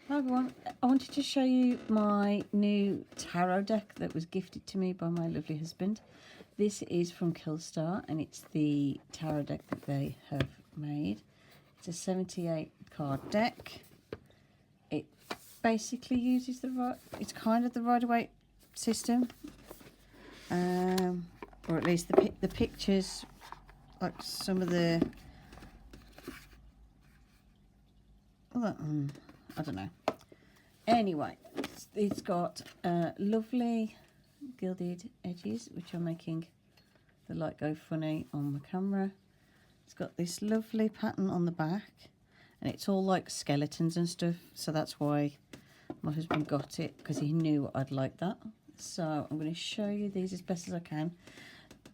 Hi everyone, I wanted to show you my new tarot deck that was gifted to me by my lovely husband. This is from Killstar and it's the tarot deck that they have made. It's a 78 card deck. It basically uses it's kind of the Rider-Waite system, or at least the pictures, like some of the, I don't know. Anyway, it's got lovely gilded edges, which are making the light go funny on the camera. It's got this lovely pattern on the back, and it's all like skeletons and stuff, so that's why my husband got it, because he knew I'd like that. So I'm going to show you these as best as I can.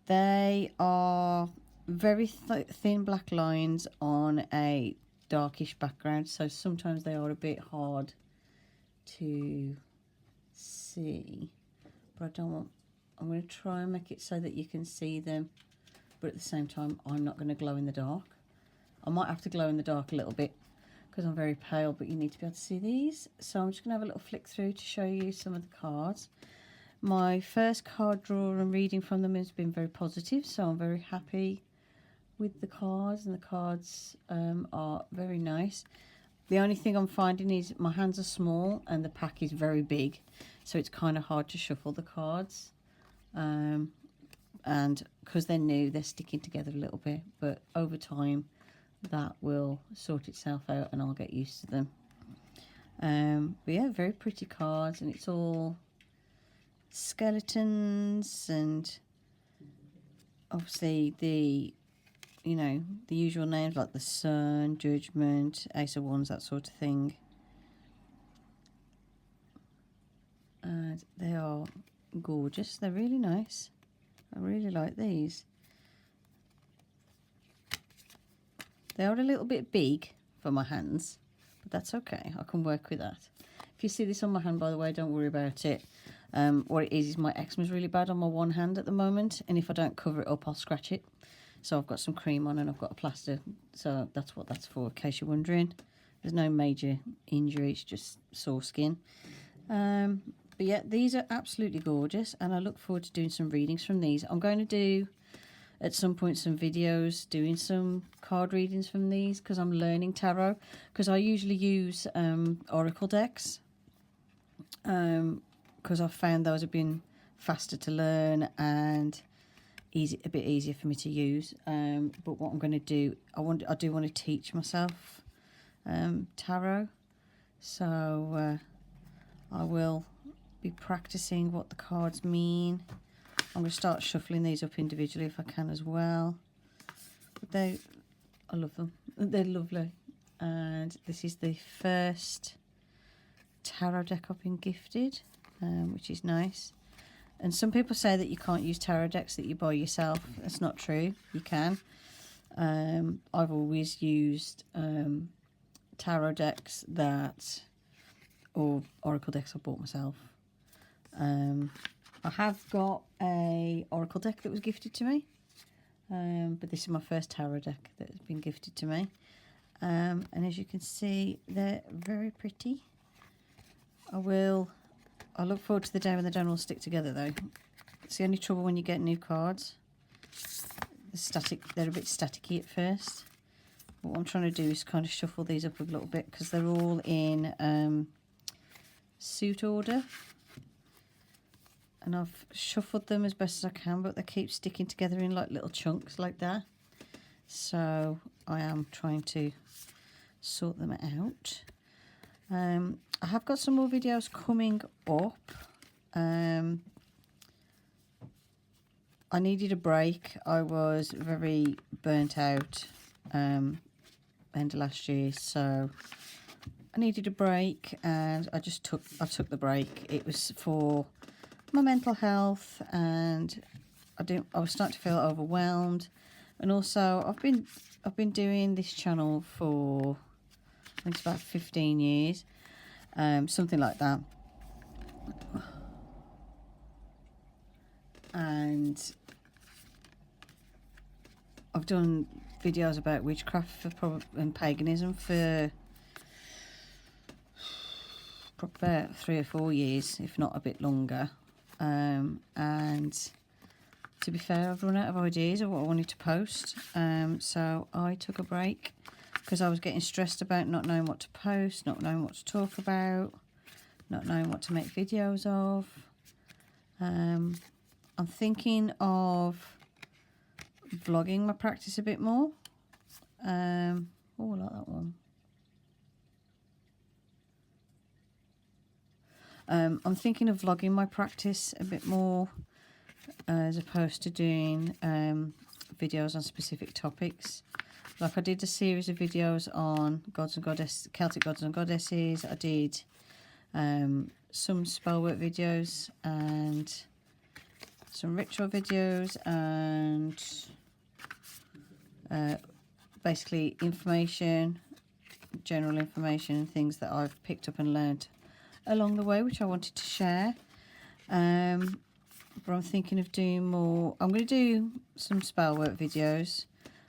They are very thin black lines on a darkish background, so sometimes they are a bit hard to see, but I don't want, I'm going to try and make it so that you can see them, but at the same time I'm not going to glow in the dark. I might have to glow in the dark a little bit because I'm very pale, but you need to be able to see these. So I'm just going to have a little flick through to show you some of the cards. My first card draw and reading from them has been very positive, so I'm very happy with the cards, and the cards are very nice. The only thing I'm finding is my hands are small and the pack is very big, so it's kind of hard to shuffle the cards, and because they're new, they're sticking together a little bit, but over time that will sort itself out and I'll get used to them. But yeah, very pretty cards, and it's all skeletons and obviously the, you know, the usual names like the Sun, Judgment, Ace of Wands, that sort of thing. And they are gorgeous. They're really nice. I really like these. They are a little bit big for my hands, but that's okay. I can work with that. If you see this on my hand, by the way, don't worry about it. What it is my eczema is really bad on my one hand at the moment, and if I don't cover it up, I'll scratch it. So I've got some cream on and I've got a plaster, so that's what that's for, in case you're wondering. There's no major injury, it's just sore skin. But yeah, these are absolutely gorgeous, and I look forward to doing some readings from these. I'm going to do at some point some videos doing some card readings from these, because I'm learning tarot, because I usually use oracle decks, because I've found those have been faster to learn and a bit easier for me to use. But what I'm going to do, I do want to teach myself tarot, so I will be practicing what the cards mean. I'm going to start shuffling these up individually if I can as well. But I love them. They're lovely. And this is the first tarot deck I've been gifted, which is nice. And some people say that you can't use tarot decks that you buy yourself. That's not true. You can. I've always used tarot decks or oracle decks I bought myself. I have got a oracle deck that was gifted to me, but this is my first tarot deck that has been gifted to me. And as you can see, they're very pretty. I look forward to the day when they don't all stick together, though. It's the only trouble when you get new cards. They're a bit staticky at first. But what I'm trying to do is kind of shuffle these up a little bit, because they're all in suit order. And I've shuffled them as best as I can, but they keep sticking together in like little chunks like that. So I am trying to sort them out. I have got some more videos coming up. I needed a break. I was very burnt out end of last year, so I needed a break, and I took the break. It was for my mental health, and I was starting to feel overwhelmed, and also I've been doing this channel for, I think it's about 15 years, something like that. And I've done videos about witchcraft and paganism for about 3 or 4 years, if not a bit longer. And to be fair, I've run out of ideas of what I wanted to post. So I took a break because I was getting stressed about not knowing what to post, not knowing what to talk about, not knowing what to make videos of. I'm thinking of vlogging my practice a bit more. Oh, I like that one. I'm thinking of vlogging my practice a bit more, as opposed to doing videos on specific topics. Like I did a series of videos on gods and goddesses, Celtic gods and goddesses. I did some spellwork videos and some ritual videos, and basically information, general information and things that I've picked up and learned along the way, which I wanted to share. But I'm thinking of doing more. I'm going to do some spellwork videos,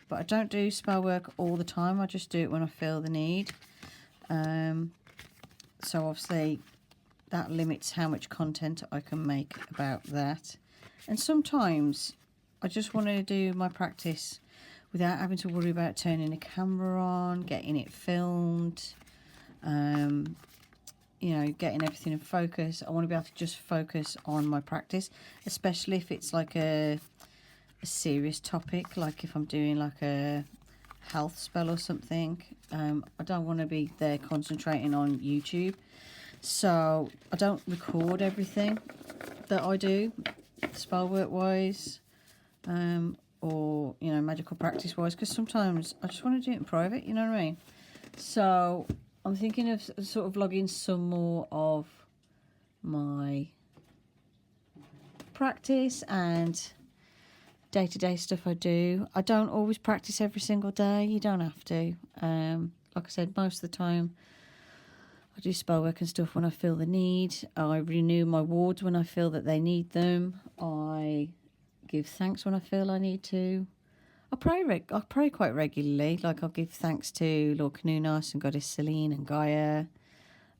but I don't do spellwork all the time. I just do it when I feel the need. So obviously that limits how much content I can make about that. And sometimes I just want to do my practice without having to worry about turning a camera on, getting it filmed, you know, getting everything in focus. I want to be able to just focus on my practice, especially if it's like a serious topic, like if I'm doing like a health spell or something. I don't want to be there concentrating on YouTube, so I don't record everything that I do spell work wise, or you know, magical practice wise, because sometimes I just want to do it in private, you know what I mean? So I'm thinking of sort of vlogging some more of my practice and day-to-day stuff I do. I don't always practice every single day. You don't have to. Like I said, most of the time I do spell work and stuff when I feel the need. I renew my wards when I feel that they need them. I give thanks when I feel I need to. I pray quite regularly. Like I'll give thanks to Lord Canunos and Goddess Selene and Gaia,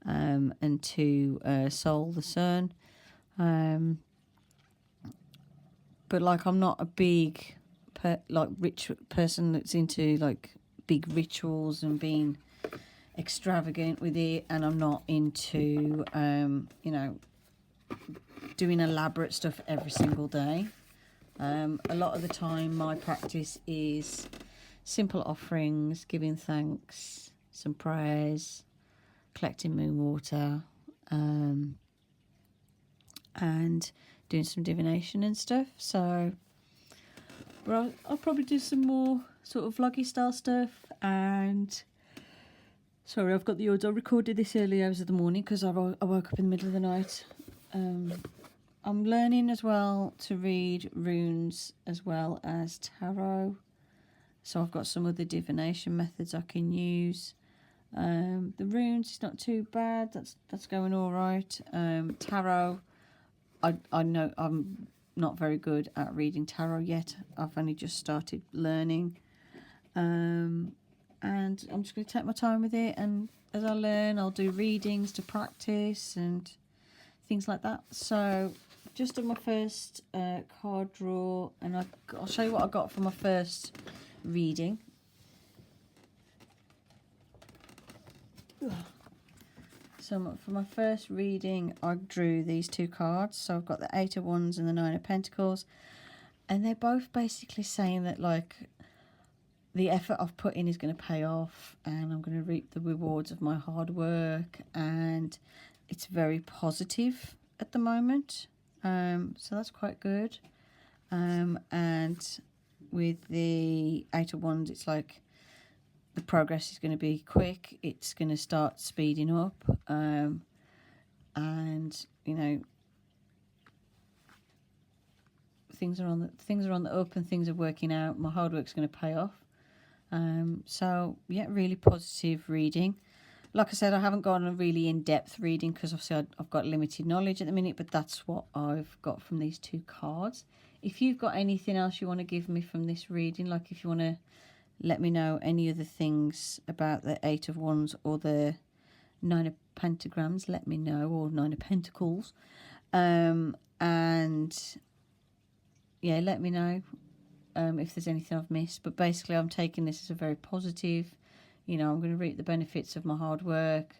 and to Sol the Sun. But like I'm not a big rich person that's into like big rituals and being extravagant with it, and I'm not into you know, doing elaborate stuff every single day. A lot of the time my practice is simple offerings, giving thanks, some prayers, collecting moon water, and doing some divination and stuff. So I'll probably do some more sort of vloggy style stuff. And sorry, I've got the audio. I recorded this early hours of the morning because I woke up in the middle of the night. I'm learning as well to read runes as well as tarot. So I've got some other divination methods I can use. The runes is not too bad. That's going all right. Tarot, I know I'm not very good at reading tarot yet. I've only just started learning. And I'm just going to take my time with it. And as I learn, I'll do readings to practice and things like that. So just done my first card draw, and I'll show you what I got for my first reading. So for my first reading, I drew these two cards. So I've got the 8 of Wands and the 9 of Pentacles, and they're both basically saying that like the effort I've put in is going to pay off, and I'm going to reap the rewards of my hard work, and it's very positive at the moment. So that's quite good. And with the 8 of Wands, it's like the progress is going to be quick. It's going to start speeding up. And you know, things are on the up and things are working out. My hard work's going to pay off. So yeah, really positive reading. Like I said, I haven't gone a really in-depth reading because obviously I've got limited knowledge at the minute, but that's what I've got from these two cards. If you've got anything else you want to give me from this reading, like if you want to let me know any other things about the 8 of Wands or the Nine of Pentagrams, let me know, or Nine of Pentacles. And yeah, let me know if there's anything I've missed. But basically, I'm taking this as a very positive. You know, I'm going to reap the benefits of my hard work.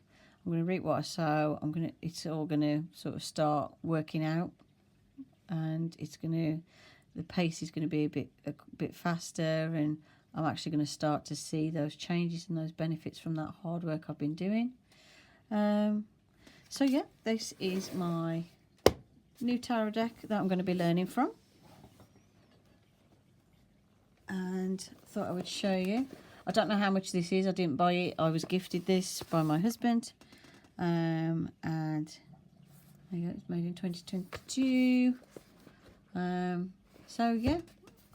I'm going to reap what I sow. It's all going to sort of start working out, and the pace is going to be a bit faster, and I'm actually going to start to see those changes and those benefits from that hard work I've been doing. So yeah, this is my new tarot deck that I'm going to be learning from, and thought I would show you. I don't know how much this is. I didn't buy it. I was gifted this by my husband, and there you go, it's made in 2022. So yeah,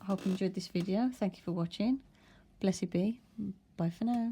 I hope you enjoyed this video. Thank you for watching. Blessed be. Bye for now.